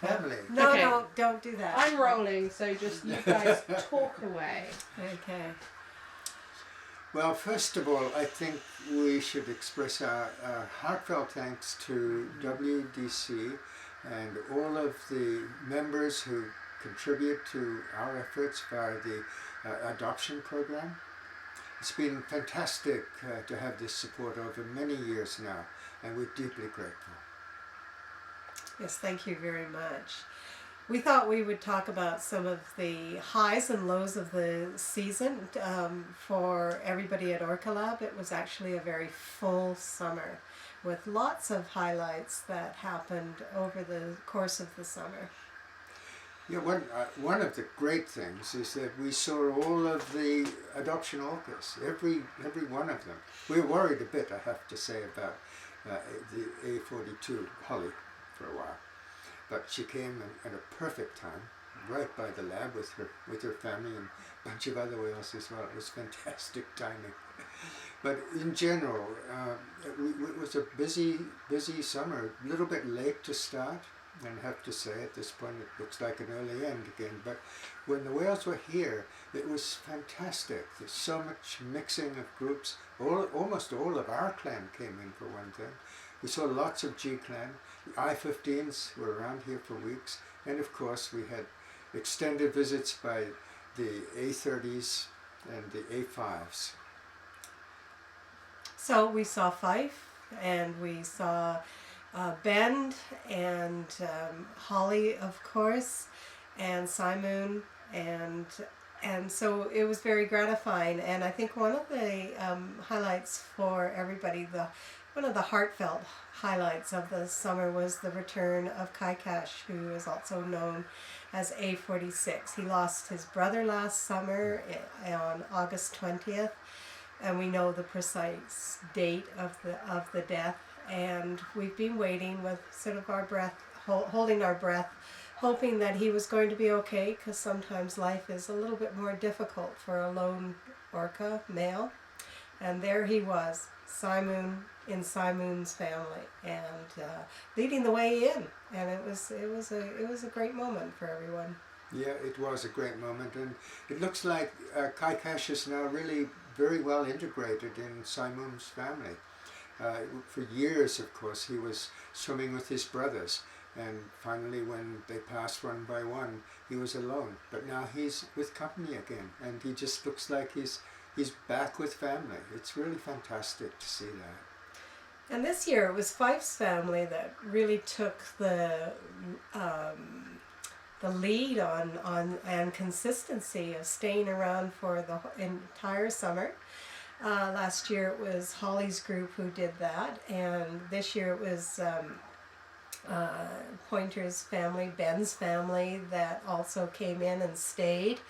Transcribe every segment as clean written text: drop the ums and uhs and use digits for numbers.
family. No, Okay. no, don't do that. I'm rolling, so just you guys talk away. Okay. Well, first of all, I think we should express our heartfelt thanks to WDC and all of the members who contribute to our efforts via the adoption program. It's been fantastic to have this support over many years now, and we're deeply grateful. Yes, thank you very much. We thought we would talk about some of the highs and lows of the season for everybody at OrcaLab. It was actually a very full summer with lots of highlights that happened over the course of the summer. Yeah, one of the great things is that we saw all of the adoption orcas, every one of them. We were worried a bit, I have to say, about the A42 Holly for a while. But she came at a perfect time, right by the lab with her family and a bunch of other whales as well. It was fantastic timing. But in general, it was a busy summer. A little bit late to start, and I have to say at this point it looks like an early end again. But when the whales were here, it was fantastic. There's so much mixing of groups. Almost all of our clan came in for one thing. We saw lots of G clan. The I-15s were around here for weeks, and of course we had extended visits by the A30s and the A5s. So we saw Fife, and we saw Bend, and Holly, of course, and Symonds, and so it was very gratifying. And I think one of the highlights for everybody, one of the heartfelt highlights of the summer was the return of Kaikash, who is also known as A46. He lost his brother last summer on August 20th, and we know the precise date of the death. And we've been waiting with sort of our breath, holding our breath, hoping that he was going to be okay, because sometimes life is a little bit more difficult for a lone orca male. And there he was, in Symonds' family, and leading the way in, and it was a great moment for everyone. Yeah, it was a great moment, and it looks like Kaikash is now really very well integrated in Symonds' family. For years, of course, he was swimming with his brothers, and finally when they passed one by one, he was alone. But now he's with company again, and he just looks like he's back with family. It's really fantastic to see that. And this year it was Fife's family that really took the lead on and consistency of staying around for the entire summer. Last year it was Holly's group who did that, and this year it was Pointer's family, Ben's family, that also came in and stayed.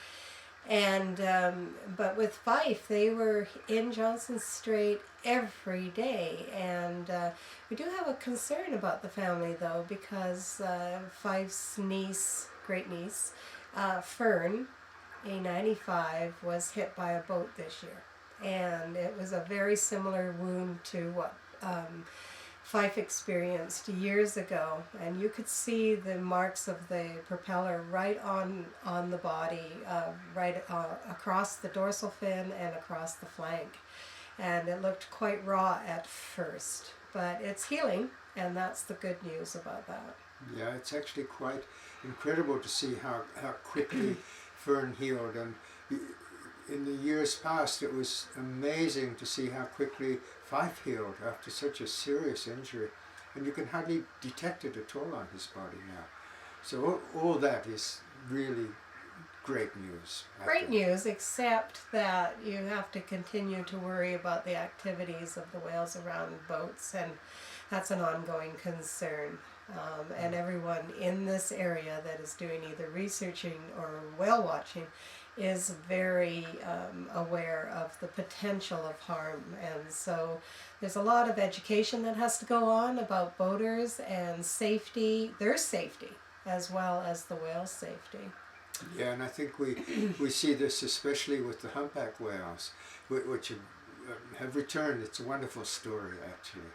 And but with Fife, they were in Johnson Strait every day, and we do have a concern about the family though, because Fife's great niece, Fern, A95, was hit by a boat this year, and it was a very similar wound to what Fife experienced years ago, and you could see the marks of the propeller right on the body, right across the dorsal fin and across the flank, and it looked quite raw at first, but it's healing, and that's the good news about that. Yeah, it's actually quite incredible to see how quickly Fern healed, and in the years past it was amazing to see how quickly Fife healed after such a serious injury, and you can hardly detect it at all on his body now. So all that is really great news. Great news, except that you have to continue to worry about the activities of the whales around boats, and that's an ongoing concern. And everyone in this area that is doing either researching or whale watching is very aware of the potential of harm, and so there's a lot of education that has to go on about boaters and safety, their safety, as well as the whale safety. Yeah, and I think we see this especially with the humpback whales, which have returned. It's a wonderful story, actually.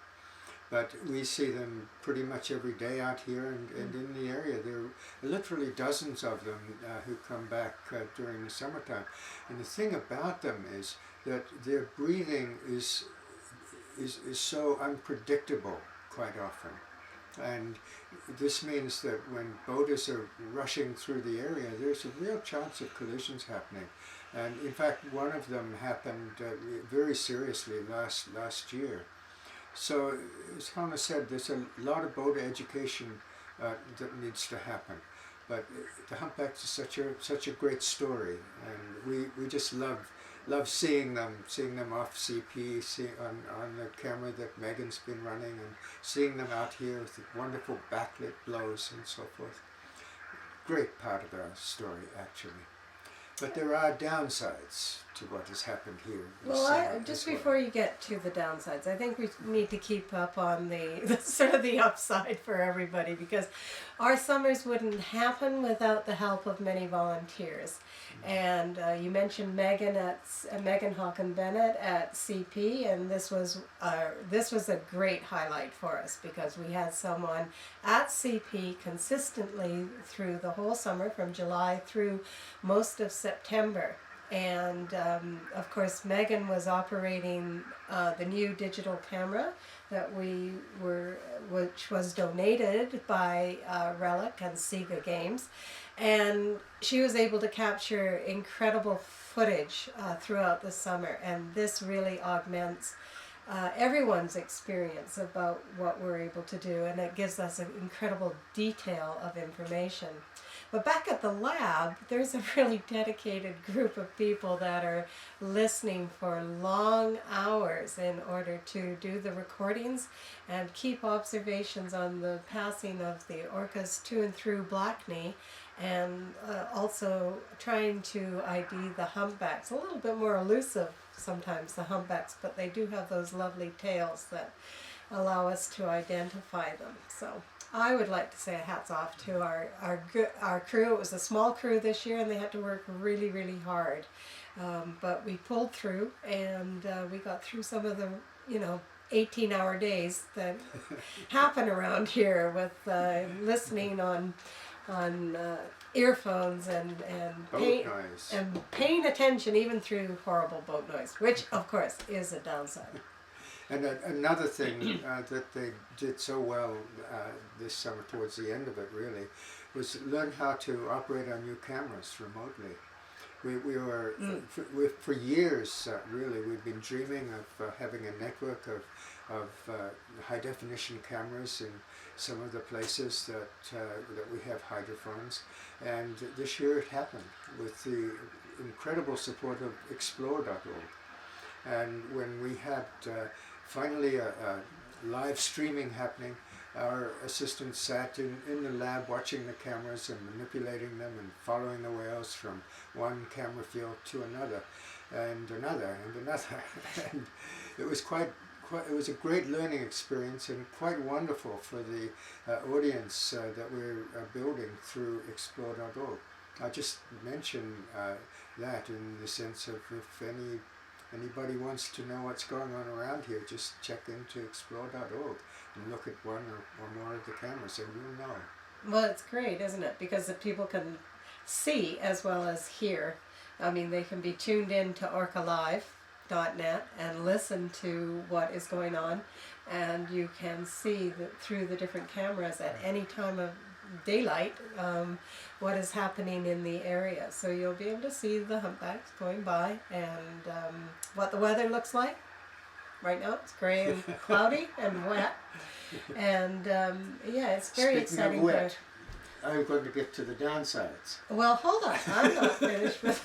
But we see them pretty much every day out here, and in the area. They're literally dozens of them who come back during the summertime. And the thing about them is that their breathing is so unpredictable quite often. And this means that when boaters are rushing through the area, there's a real chance of collisions happening. And in fact, one of them happened very seriously last year. So, as Helena said, there's a lot of boater education that needs to happen. But the humpbacks is such a great story, and we just love seeing them off CP, on the camera that Megan's been running, and seeing them out here with the wonderful backlit blows and so forth. Great part of our story, actually. But there are downsides to what has happened here. Well, just before you get to the downsides, I think we need to keep up on the sort of the upside for everybody, because our summers wouldn't happen without the help of many volunteers. And you mentioned Megan Hawken Bennett at CP, and this was a great highlight for us, because we had someone at CP consistently through the whole summer, from July through most of September. And of course, Megan was operating the new digital camera which was donated by Relic and Sega Games, and she was able to capture incredible footage throughout the summer. And this really augments everyone's experience about what we're able to do, and it gives us an incredible detail of information. But back at the lab, there's a really dedicated group of people that are listening for long hours in order to do the recordings and keep observations on the passing of the orcas to and through Blackney, and also trying to ID the humpbacks. A little bit more elusive sometimes, the humpbacks, but they do have those lovely tails that allow us to identify them. So I would like to say hats off to our crew. It was a small crew this year, and they had to work really, really hard. But we pulled through, and we got through some of the, 18-hour days that happen around here with listening on earphones and paying attention even through horrible boat noise, which of course is a downside. And another thing that they did so well this summer, towards the end of it really, was learn how to operate our new cameras remotely. We were, for years really, we've been dreaming of having a network of high definition cameras in some of the places that we have hydrophones. And this year it happened with the incredible support of Explore.org. And when we had finally a live streaming happening, our assistant sat in the lab watching the cameras and manipulating them and following the whales from one camera field to another and another and another. And it was it was a great learning experience, and quite wonderful for the audience that we're building through Explore.org. I just mention that in the sense of, if anybody wants to know what's going on around here, just check into Explore.org and look at one or more of the cameras, and you'll know. Well, it's great, isn't it? Because if people can see as well as hear. I mean, they can be tuned in to OrcaLab.net and listen to what is going on, and you can see through the different cameras at any time of daylight what is happening in the area. So you'll be able to see the humpbacks going by, and what the weather looks like. Right now it's gray and cloudy and wet, and it's very exciting. Speaking of wet, I'm going to get to the downsides. Well, hold on, I'm not finished with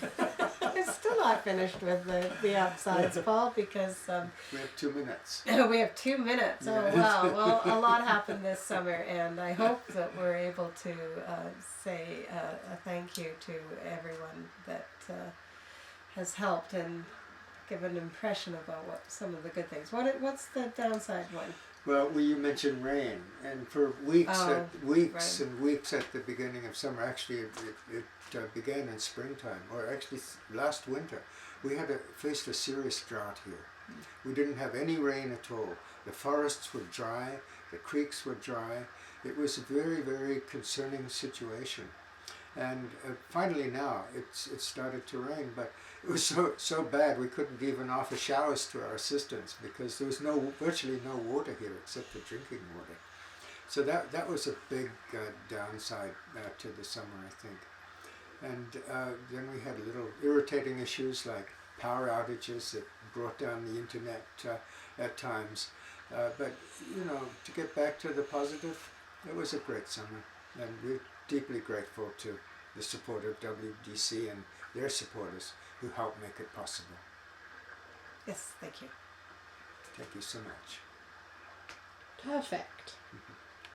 I'm still not finished with the upsides, Paul, because we have 2 minutes. We have 2 minutes. Oh wow! Well, a lot happened this summer, and I hope that we're able to say a thank you to everyone that has helped and give an impression about what some of the good things. What's the downside one? Well, you mentioned rain, and for weeks Right. and weeks at the beginning of summer, actually it began in springtime, or actually last winter, we faced a serious drought here. We didn't have any rain at all. The forests were dry, the creeks were dry, it was a very, very concerning situation. And finally now it started to rain, but it was so bad we couldn't even offer showers to our assistants because there was virtually no water here except for drinking water. So that was a big downside to the summer, I think. And then we had little irritating issues like power outages that brought down the internet at times. But you know, to get back to the positive, it was a great summer, and we're deeply grateful to the support of WDC and their supporters who helped make it possible. Yes, thank you. Thank you so much. Perfect. Mhm.